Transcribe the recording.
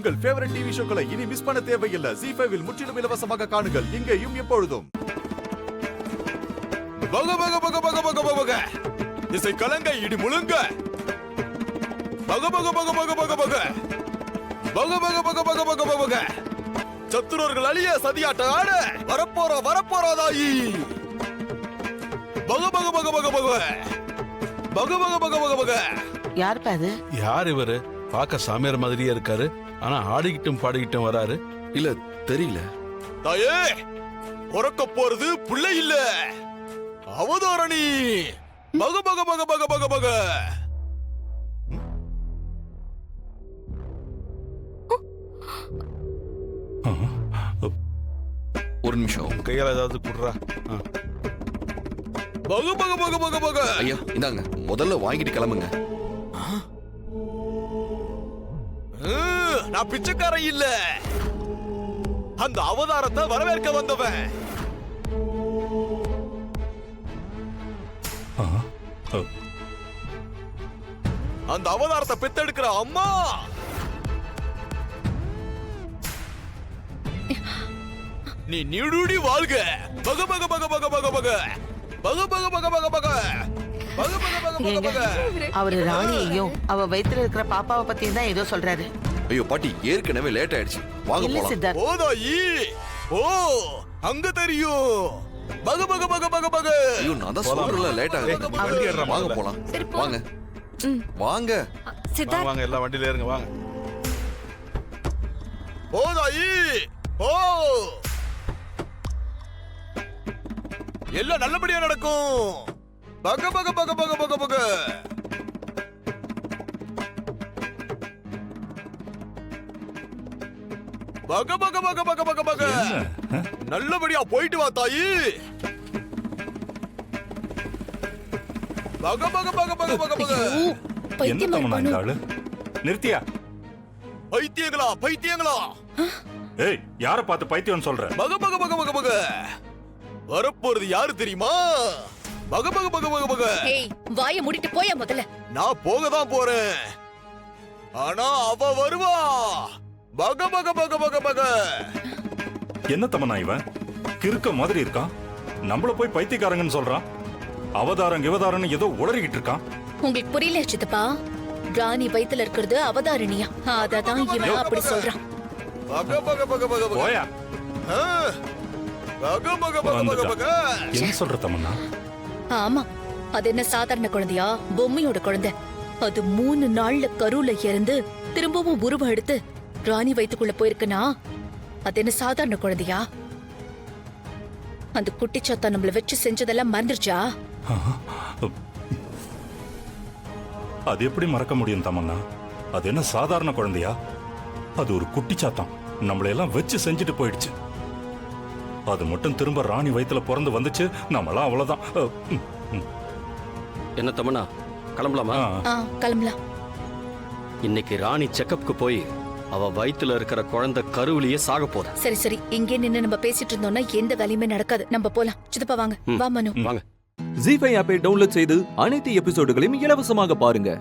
உங்கள் favourite TV ஷோக்களை இனி miss பண்ண தேவையில்லை. ZEE5 இல் முற்றிலும் இலவசமாக காணுங்கள். இங்கேயும் எப்பொழுதும். பக பக பக பக பக பக இசை கலங்க இடி முழுங்க. பக பக பக பக பக பக பக பக பக பக பக பக சத்துரர்கள் அழிய சதியாட்ட ஆட வரப்போறாதாயி. பக பக பக பக பக பக பக பக பக பக. யார் பாது? யார் இவரு? பார்க்க சாமியார் மாதிரியே இருக்காரு, ஆனா ஆடிக்கிட்டும் பாடிக்கிட்டும் வராரு. இல்ல தெரியல. தாயே, உறக்க போறது பிள்ளை இல்ல, அவதாரணி. பக பக பக பக பக பக. ஒரு நிமிஷம், கையால ஏதாவது குடுறா. பக பக பக பக பக. ஐயா இந்தாங்க, முதல்ல வாங்கிட்டு கிளம்புங்க. நான் பிச்சைக்காரன் இல்ல, அந்த அவதாரத்தை வரவேற்க வந்தவன். அந்த அவதாரத்தை பெத்தெடுக்கிற அம்மா. நீ நீடுடி வாழ்க. பக பக பக பக பக பக பக பக பக பக பக பக பக பக பக பக. அவரு ராணியையும் அவ வயித்துல இருக்கிற பாப்பாவை பத்தியும் தான் ஏதோ சொல்றாரு. ஐயோ பாட்டி, ஏற்கனவே லேட் ஆயிடுச்சு, வாங்க இல்ல போலாம். சித்தார்த், ஓதாயி, ஓ அங்க தெரியும். பக பக பக பக பக. ஐயோ நான் தான் சொல்றேன்ல, லேட் ஆகுது. வாங்க போலாம், வாங்க வாங்க வாங்க வாங்க, எல்லாம் வண்டியில ஏறுங்க வாங்க. ஓதாயி, ஓ எல்லாம் நல்லபடியா நடக்கும். பக பக பக பக பக பக. பக பக பக பக பக பக. நல்லபடியா போயிட்டு வா தாயி. பக பக பக பக பக பக. என்ன தம்மனா இந்த ஆளு? நிறுத்தியா? பைத்தியங்களா பைத்தியங்களா. ஏய், யார பார்த்து பைத்தியம்னு சொல்ற? பக பக பக பக பக. வரப்போறது யாரு தெரியுமா? பக பக பக பக பக. ஏய், வாயை மூடிட்டு போயா முதல்ல. நான் போக தான் போறேன், ஆனா அவ வருவா. பக பக பக பக பக. என்ன தம்மனா இவன்? கிறுக்க மாதிரி இருக்கான். நம்மள போய் பைத்தியக்காரங்கன்னு சொல்றான். அவதாரம் இவதாரன்னு ஏதோ உளறிக்கிட்டு இருக்கான். உங்களுக்கு புரியல சித்தப்பா, ராணி வயித்துல இருக்கிறது அவதாரணியா, அததான் இவன் அப்படி சொல்றான். பக பக பக பக பக. போயா. ஆ, பக பக பக பக பக. என்ன சொல்ற தம்மனா? ஆமா, அது என்ன சாதாரண குழந்தையா? பொம்மையோட குழந்தை. அது 3 நாள்ல கருவுல இறந்து திரும்பவும் உருவம் எடுத்து ராணி வயித்துக்குள்ள போயிருக்குன்னா அது என்ன சாதாரண குழந்தையா? அந்த குட்டிச்சாத்தா நம்மள வச்சு செஞ்சதெல்லாம் மறந்துருச்சா? அது எப்படி மறக்க முடியும் தம்மனா? அது என்ன சாதாரண குழந்தையா? அது ஒரு குட்டிச்சாத்தான், நம்மளை எல்லாம் வச்சு செஞ்சுட்டு போயிடுச்சு. அது மட்டும் திரும்ப ராணி வயித்துல பிறந்து வந்துச்சு, நம்மளாம் அவ்வளவுதான். என்ன தமனா, கிளம்பலாமா? கிளம்பலாம். இன்னைக்கு ராணி செக்கப்புக்கு போய் அவ வயித்துல இருக்கிற குழந்தை கருவிலேயே சாக போகுது. சரி சரி, இங்கே நின்னு நம்ம பேசிட்டு இருந்தோம்னா எந்த வேலையுமே நடக்காது. நம்ம போலாம். சித்தப்பா வாங்க. வா மனு. வாங்க. ZEE5 ஆப்பை டவுன்லோட் செய்து அனைத்து எபிசோடுகளையும் இலவசமாக பாருங்க.